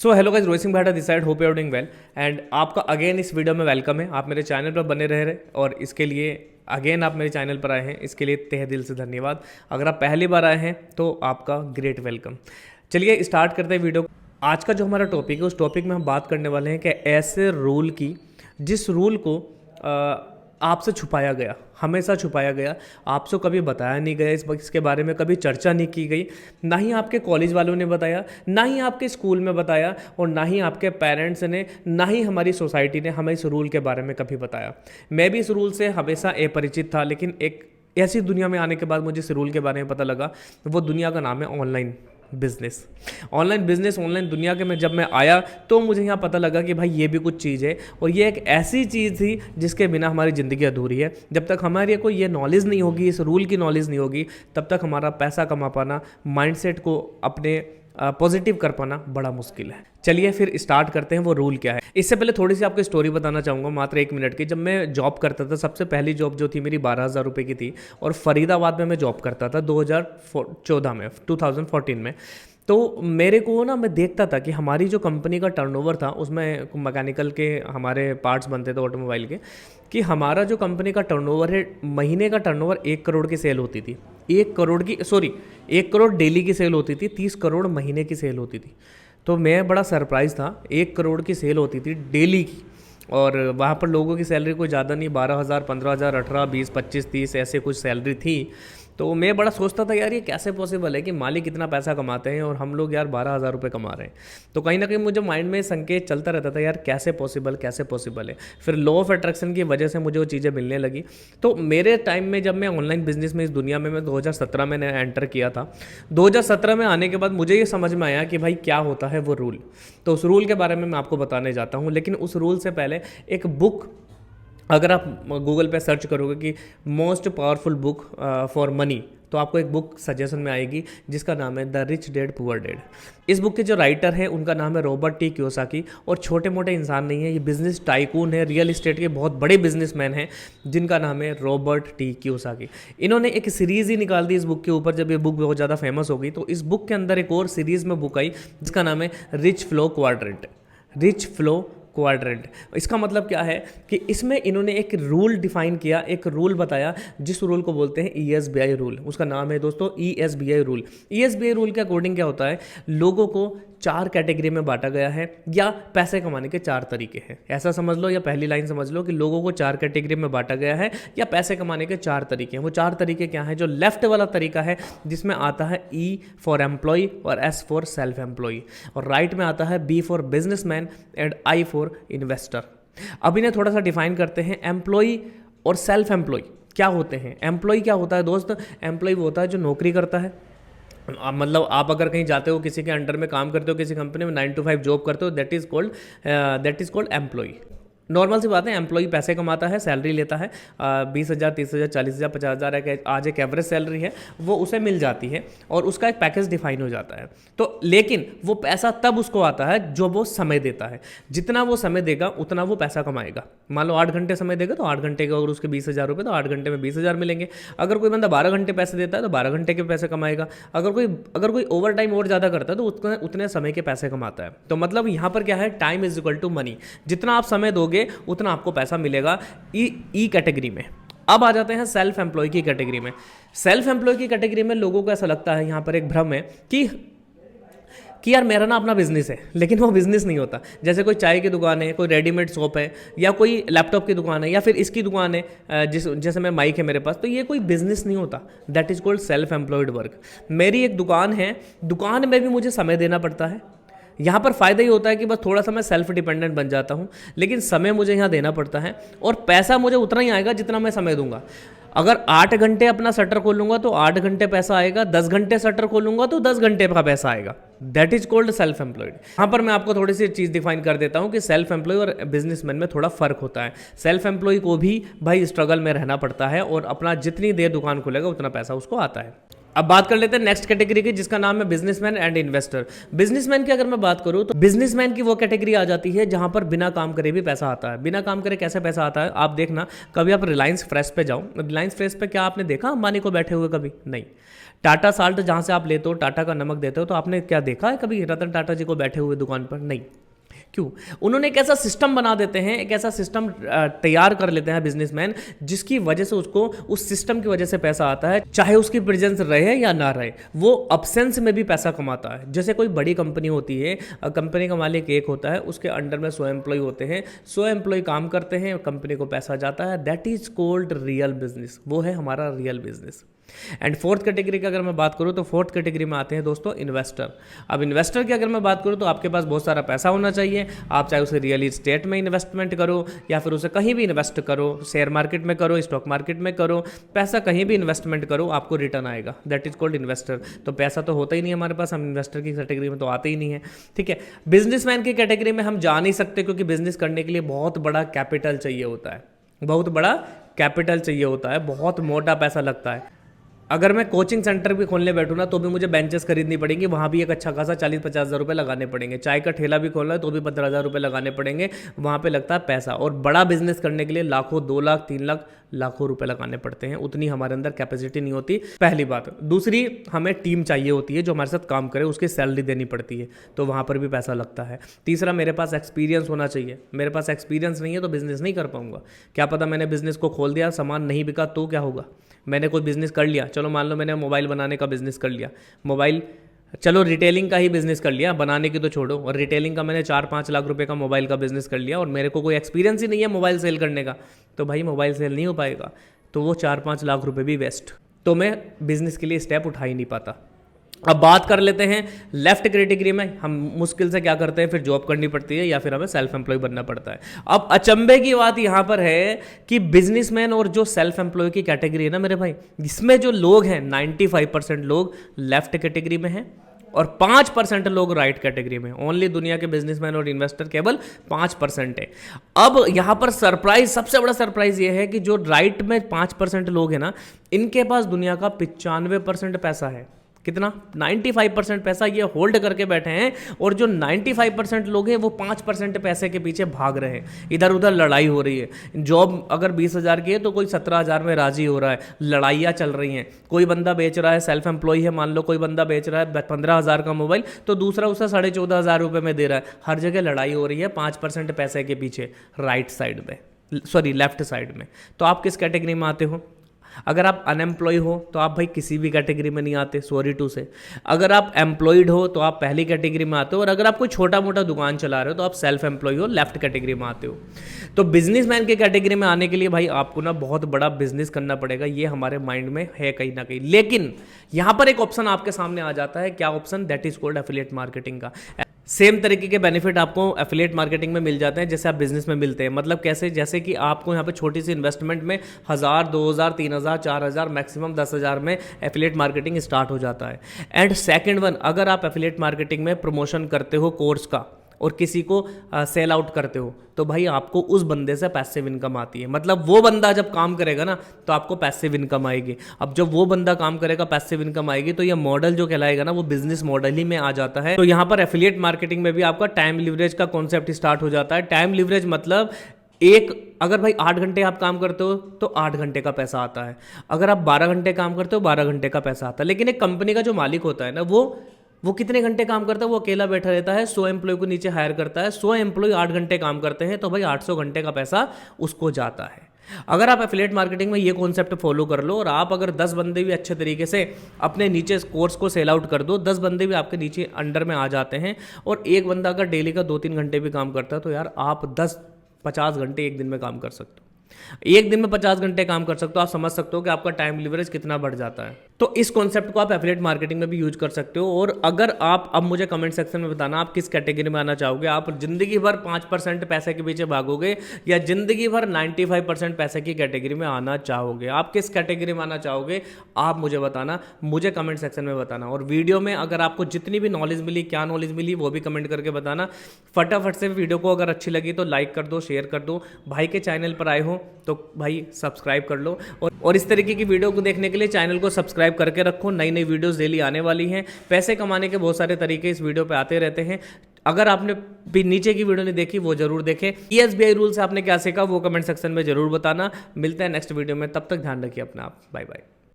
So hello guys, Rohit Singh Bhata this side, hope you are doing well and आपका again इस video में welcome है। आप मेरे चैनल पर बने रह रहे और इसके लिए अगेन आप मेरे चैनल पर आए हैं, इसके लिए तहे दिल से धन्यवाद। अगर आप पहली बार आए हैं तो आपका ग्रेट वेलकम। चलिए स्टार्ट करते हैं वीडियो। आज का जो हमारा टॉपिक है उस टॉपिक में हम बात करने वाले हैं कि ऐसे रूल की जिस रूल को आपसे छुपाया गया, हमेशा छुपाया गया, आपसे कभी बताया नहीं गया, इसके बारे में कभी चर्चा नहीं की गई, ना ही आपके कॉलेज वालों ने बताया, ना ही आपके स्कूल में बताया और ना ही आपके पेरेंट्स ने, ना ही हमारी सोसाइटी ने हमें इस रूल के बारे में कभी बताया। मैं भी इस रूल से हमेशा अपरिचित था, लेकिन एक ऐसी दुनिया में आने के बाद मुझे इस रूल के बारे में पता लगा। वो दुनिया का नाम है online business. Online business, online दुनिया के में जब मैं आया तो मुझे यहाँ पता लगा कि भाई ये भी कुछ चीज़ है और ये एक ऐसी चीज़ थी जिसके बिना हमारी ज़िंदगी अधूरी है। जब तक हमारे कोई ये नॉलेज नहीं होगी, इस रूल की नॉलेज नहीं होगी, तब तक हमारा पैसा कमा पाना, माइंडसेट को अपने पॉजिटिव कर पाना बड़ा मुश्किल है। चलिए फिर स्टार्ट करते हैं वो रूल क्या है। इससे पहले थोड़ी सी आपको स्टोरी बताना चाहूँगा, मात्र 1 मिनट की। जब मैं जॉब करता था, सबसे पहली जॉब जो थी मेरी 12,000 रुपये की थी और फरीदाबाद में मैं जॉब करता था 2014 में, 2014 में। तो मेरे को ना, मैं देखता था कि हमारी जो कंपनी का टर्नओवर था उसमें मैकेनिकल के हमारे पार्ट्स बनते थे ऑटोमोबाइल के, कि हमारा जो कंपनी का टर्नओवर है, महीने का टर्नओवर 1 करोड़ की सेल होती थी। 1 करोड़ डेली की सेल होती थी, 30 करोड़ महीने की सेल होती थी। तो मैं बड़ा सरप्राइज था, 1 करोड़ की सेल होती थी डेली की, और वहाँ पर लोगों की सैलरी कोई ज़्यादा नहीं, 12,000, 15,000, 18, 20, 25, 30 ऐसे कुछ सैलरी थी। तो मैं बड़ा सोचता था यार ये कैसे पॉसिबल है कि मालिक इतना पैसा कमाते हैं और हम लोग यार 12,000 रुपये कमा रहे हैं। तो कहीं ना कहीं मुझे माइंड में संकेत चलता रहता था, यार कैसे पॉसिबल है। फिर लॉ ऑफ अट्रैक्शन की वजह से मुझे वो चीज़ें मिलने लगी। तो मेरे टाइम में जब मैं ऑनलाइन बिजनेस में, इस दुनिया में मैं 2017 में एंटर किया था। 2017 में आने के बाद मुझे ये समझ में आया कि भाई क्या होता है वो रूल। तो उस रूल के बारे में मैं आपको बताने जाता हूँ, लेकिन उस रूल से पहले एक बुक, अगर आप गूगल पे सर्च करोगे कि most powerful book for money, तो आपको एक बुक सजेशन में आएगी जिसका नाम है the rich dad poor dad. इस बुक के जो राइटर हैं उनका नाम है रॉबर्ट टी कियोसाकी, और छोटे मोटे इंसान नहीं है, ये बिजनेस टाइकून है, रियल एस्टेट के बहुत बड़े बिजनेसमैन हैं जिनका नाम है रॉबर्ट टी कियोसाकी। इन्होंने एक सीरीज़ ही निकाल दी इस बुक के ऊपर। जब ये बुक बहुत ज़्यादा फेमस हो गई तो इस बुक के अंदर एक और सीरीज़ में बुक आई जिसका नाम है रिच फ्लो क्वाड्रेंट। इसका मतलब क्या है कि इसमें इन्होंने एक रूल डिफाइन किया, एक रूल बताया जिस रूल को बोलते हैं ESBI रूल। उसका नाम है दोस्तों ESBI रूल। ESBI रूल के अकॉर्डिंग क्या होता है, लोगों को 4 कैटेगरी में बांटा गया है, या पैसे कमाने के 4 तरीके हैं। ऐसा समझ लो, या पहली लाइन समझ लो कि लोगों को 4 कैटेगरी में बांटा गया है या पैसे कमाने के 4 तरीके हैं। वो 4 तरीके क्या हैं? जो लेफ्ट वाला तरीका है जिसमें आता है E फॉर एम्प्लॉय और S फॉर सेल्फ एम्प्लॉय, और राइट में आता है B for businessman and I for investor. अब इन्हें थोड़ा सा डिफाइन करते हैं। एम्प्लॉय और सेल्फ एम्प्लॉय क्या होते हैं? एम्प्लॉय क्या होता है दोस्त? एम्प्लॉय वो होता है जो नौकरी करता है। मतलब आप अगर कहीं जाते हो, किसी के अंडर में काम करते हो, किसी कंपनी में 9 to 5 जॉब करते हो, that is called employ. Normal सी बात है, एम्प्लॉय पैसे कमाता है, सैलरी लेता है, 20,000, 30,000, 40,000, 50,000 आज एक एवरेज सैलरी है, वो उसे मिल जाती है और उसका एक पैकेज डिफाइन हो जाता है। तो लेकिन वो पैसा तब उसको आता है जो वो समय देता है। जितना वो समय देगा उतना वो पैसा कमाएगा। मान लो 8 घंटे समय देगा तो 8 घंटे के अगर उसके 20,000 रुपये, तो 8 घंटे में 20,000 मिलेंगे। अगर कोई बंदा 12 घंटे पैसे देता है तो 12 घंटे के पैसे कमाएगा। अगर कोई ओवर टाइम और ज़्यादा करता है तो उतने समय के पैसे कमाता है। तो मतलब यहाँ पर क्या है, time is equal to money. जितना आप समय दोगे उतना आपको पैसा मिलेगा ई कैटेगरी में। अब आ जाते हैं सेल्फ एम्प्लॉय की कैटेगरी में। सेल्फ एम्प्लॉय की कैटेगरी में लोगों को ऐसा लगता है, यहाँ पर एक भ्रम है कि यार मेरा ना अपना बिजनेस है, लेकिन वो बिजनेस नहीं होता। जैसे कोई चाय की दुकान है, कोई रेडीमेड शॉप है, या कोई लैपटॉप की दुकान है, या फिर इसकी दुकान है, जैसे मैं माइक है मेरे पास, तो ये कोई बिजनेस नहीं होता। That is called self employed work. मेरी एक दुकान है, दुकान में भी मुझे समय देना पड़ता है। यहाँ पर फ़ायदा ही होता है कि बस थोड़ा सा मैं सेल्फ डिपेंडेंट बन जाता हूँ, लेकिन समय मुझे यहाँ देना पड़ता है और पैसा मुझे उतना ही आएगा जितना मैं समय दूंगा। अगर 8 घंटे अपना शटर खोलूंगा तो 8 घंटे पैसा आएगा, 10 घंटे शटर खोलूंगा तो 10 घंटे का पैसा आएगा। That is called self employed. यहाँ पर मैं आपको थोड़ी सी चीज़ डिफाइन कर देता हूँ कि सेल्फ एम्प्लॉय और बिजनेसमैन में थोड़ा फर्क होता है। सेल्फ एम्प्लॉय को भी भाई स्ट्रगल में रहना पड़ता है और अपना जितनी देर दुकान खुलेगा उतना पैसा उसको आता है। अब बात कर लेते हैं नेक्स्ट कैटेगरी की, जिसका नाम है बिजनेसमैन एंड इन्वेस्टर। बिजनेसमैन की अगर मैं बात करूं तो बिजनेसमैन की वो कैटेगरी आ जाती है जहां पर बिना काम करे भी पैसा आता है। बिना काम करे कैसे पैसा आता है, आप देखना, कभी आप रिलायंस फ्रेश पे जाओ, रिलायंस फ्रेश पे क्या आपने देखा अंबानी को बैठे हुए? कभी नहीं। टाटा साल्ट जहाँ से आप लेते हो, टाटा का नमक देते हो, तो आपने क्या देखा है कभी रतन टाटा जी को बैठे हुए दुकान पर? नहीं। क्यों? उन्होंने एक ऐसा सिस्टम बना देते हैं, एक ऐसा सिस्टम तैयार कर लेते हैं बिजनेसमैन, जिसकी वजह से उसको उस सिस्टम की वजह से पैसा आता है, चाहे उसकी प्रेजेंस रहे या ना रहे, वो अब्सेंस में भी पैसा कमाता है। जैसे कोई बड़ी कंपनी होती है, कंपनी का मालिक एक होता है, उसके अंडर में 100 एम्प्लॉय होते हैं, 100 एम्प्लॉय काम करते हैं, कंपनी को पैसा जाता है, that is called real business. वो है हमारा real business. And fourth category की अगर मैं बात करूं तो फोर्थ कैटेगरी में आते हैं दोस्तों इन्वेस्टर। अब इन्वेस्टर की अगर मैं बात करूं तो आपके पास बहुत सारा पैसा होना चाहिए। आप चाहे उसे रियल इस्टेट में इन्वेस्टमेंट करो या फिर उसे कहीं भी इन्वेस्ट करो, शेयर मार्केट में करो, स्टॉक मार्केट में करो, पैसा कहीं भी इन्वेस्टमेंट करो, आपको रिटर्न आएगा। That is called investor. तो पैसा तो होता ही नहीं हमारे पास, हम इन्वेस्टर की कैटेगरी में तो आते ही नहीं है। ठीक है, बिजनेसमैन की कैटेगरी में हम जा नहीं सकते, क्योंकि बिजनेस करने के लिए बहुत बड़ा कैपिटल चाहिए होता है, बहुत बड़ा कैपिटल चाहिए होता है, बहुत मोटा पैसा लगता है। अगर मैं कोचिंग सेंटर भी खोलने बैठूँ ना, तो भी मुझे बेंचेस खरीदनी पड़ेंगी, वहाँ भी एक अच्छा खासा 40-50 हज़ार रुपये लगाने पड़ेंगे। चाय का ठेला भी खोलना है तो भी 15,000 रुपये लगाने पड़ेंगे, वहाँ पे लगता है पैसा। और बड़ा बिजनेस करने के लिए लाखों, 2 लाख, 3 लाख, लाखों रुपए लगाने पड़ते हैं। उतनी हमारे अंदर कैपेसिटी नहीं होती, पहली बात। दूसरी, हमें टीम चाहिए होती है जो हमारे साथ काम करे, उसकी सैलरी देनी पड़ती है, तो वहाँ पर भी पैसा लगता है। तीसरा, मेरे पास एक्सपीरियंस होना चाहिए। मेरे पास एक्सपीरियंस नहीं है तो बिजनेस नहीं कर पाऊंगा। क्या पता मैंने बिजनेस को खोल दिया, सामान नहीं बिका तो क्या होगा? मैंने कोई बिजनेस कर लिया, चलो मान लो मैंने मोबाइल बनाने का बिजनेस कर लिया, मोबाइल, चलो रिटेलिंग का ही बिजनेस कर लिया, बनाने की तो छोड़ो, और रिटेलिंग का मैंने 4-5 लाख रुपए का मोबाइल का बिजनेस कर लिया, और मेरे को कोई एक्सपीरियंस ही नहीं है मोबाइल सेल करने का, तो भाई मोबाइल सेल नहीं हो पाएगा, तो वो 4-5 लाख रुपए भी वेस्ट। तो मैं बिजनेस के लिए स्टेप उठा ही नहीं पाता। अब बात कर लेते हैं लेफ्ट कैटेगरी में। हम मुश्किल से क्या करते हैं, फिर जॉब करनी पड़ती है या फिर हमें सेल्फ एम्प्लॉय बनना पड़ता है। अब अचंभे की बात यहां पर है कि बिजनेसमैन और जो सेल्फ एम्प्लॉय की कैटेगरी है ना मेरे भाई, इसमें जो लोग हैं 95% लोग लेफ्ट कैटेगरी में हैं और 5% लोग राइट कैटेगरी में। ओनली दुनिया के बिजनेसमैन और इन्वेस्टर केवल 5% है। अब यहां पर सरप्राइज, सबसे बड़ा सरप्राइज ये है कि जो राइट में 5% लोग हैं ना, इनके पास दुनिया का 95% पैसा है। कितना? 95% पैसा ये होल्ड करके बैठे हैं, और जो 95% लोग हैं वो 5% पैसे के पीछे भाग रहे हैं, इधर उधर लड़ाई हो रही है। जॉब अगर 20,000 की है तो कोई 17,000 में राजी हो रहा है, लड़ाइयाँ चल रही हैं। कोई बंदा बेच रहा है, सेल्फ एम्प्लॉय है मान लो, कोई बंदा बेच रहा है 15,000 का मोबाइल, तो दूसरा उसे 14,500 रुपये में दे रहा है। हर जगह लड़ाई हो रही है 5% पैसे के पीछे, राइट साइड में, सॉरी लेफ्ट साइड में। तो आप किस कैटेगरी में आते हो? अगर आप अनएम्प्लॉय हो तो आप भाई किसी भी कैटेगरी में नहीं आते, सॉरी टू से। अगर आप एम्प्लॉयड हो तो आप पहली कैटेगरी में आते हो, और अगर आप कोई छोटा मोटा दुकान चला रहे हो तो आप सेल्फ एम्प्लॉय हो, लेफ्ट कैटेगरी में आते हो। तो बिजनेसमैन के कैटेगरी में आने के लिए भाई आपको ना बहुत बड़ा बिजनेस करना पड़ेगा, ये हमारे माइंड में है कहीं ना कहीं। लेकिन यहां पर एक ऑप्शन आपके सामने आ जाता है, क्या option? That is called affiliate marketing का। सेम तरीके के बेनिफिट आपको एफिलिएट मार्केटिंग में मिल जाते हैं जैसे आप बिजनेस में मिलते हैं। मतलब कैसे? जैसे कि आपको यहाँ पे छोटी सी इन्वेस्टमेंट में 1,000, 2,000, 3,000, 4,000, मैक्सिमम 10,000 में एफिलिएट मार्केटिंग स्टार्ट हो जाता है। एंड सेकंड वन, अगर आप एफिलिएट मार्केटिंग में प्रमोशन करते हो कोर्स का और किसी को सेल आउट करते हो, तो भाई आपको उस बंदे से पैसिव इनकम आती है। मतलब वो बंदा जब काम करेगा ना तो आपको पैसिव इनकम आएगी। अब जब वो बंदा काम करेगा, पैसिव इनकम आएगी, तो ये मॉडल जो कहलाएगा ना वो बिजनेस मॉडल ही में आ जाता है। तो यहाँ पर एफिलिएट मार्केटिंग में भी आपका टाइम लिवरेज का कॉन्सेप्ट स्टार्ट हो जाता है। टाइम लिवरेज मतलब अगर भाई 8 घंटे आप काम करते हो तो 8 घंटे का पैसा आता है, अगर आप 12 घंटे काम करते हो 12 घंटे का पैसा आता है। लेकिन एक कंपनी का जो मालिक होता है ना, वो कितने घंटे काम करता है? वो अकेला बैठा रहता है, 100 एम्प्लॉय को नीचे हायर करता है, 100 एम्प्लॉय 8 घंटे काम करते हैं, तो भाई 800 घंटे का पैसा उसको जाता है। अगर आप एफिलिएट मार्केटिंग में ये कॉन्सेप्ट फॉलो कर लो, और आप अगर 10 बंदे भी अच्छे तरीके से अपने नीचे कोर्स को सेल आउट कर दो, 10 बंदे भी आपके नीचे अंडर में आ जाते हैं, और एक बंदा अगर डेली का 2-3 घंटे भी काम करता है, तो यार आप 50 घंटे एक दिन में काम कर सकते हो। एक दिन में 50 घंटे काम कर सकते हो। आप समझ सकते हो कि आपका टाइम लिवरेज कितना बढ़ जाता है। तो इस कॉन्सेप्ट को आप एफिलिएट मार्केटिंग में भी यूज कर सकते हो। और अगर आप, अब मुझे कमेंट सेक्शन में बताना आप किस कैटेगरी में आना चाहोगे। आप जिंदगी भर 5% पैसे के पीछे भागोगे या जिंदगी भर 95% पैसे की कैटेगरी में आना चाहोगे? आप किस कैटेगरी में आना चाहोगे आप मुझे बताना, मुझे कमेंट सेक्शन में बताना। और वीडियो में अगर आपको जितनी भी नॉलेज मिली, क्या नॉलेज मिली, वो भी कमेंट करके बताना। फटाफट से वीडियो को अगर अच्छी लगी तो लाइक कर दो, शेयर कर दो। भाई के चैनल पर आए हो तो भाई सब्सक्राइब कर लो, और इस तरीके की वीडियो को देखने के लिए चैनल को सब्सक्राइब करके रखो। नई नई वीडियोस डेली आने वाली हैं। पैसे कमाने के बहुत सारे तरीके इस वीडियो पे आते रहते हैं। अगर आपने भी नीचे की वीडियो नहीं देखी वो जरूर देखें। ESBI रूल से आपने क्या सीखा वो कमेंट सेक्शन में जरूर बताना। मिलते हैं नेक्स्ट वीडियो में, तब तक ध्यान रखिए अपना आप। Bye bye.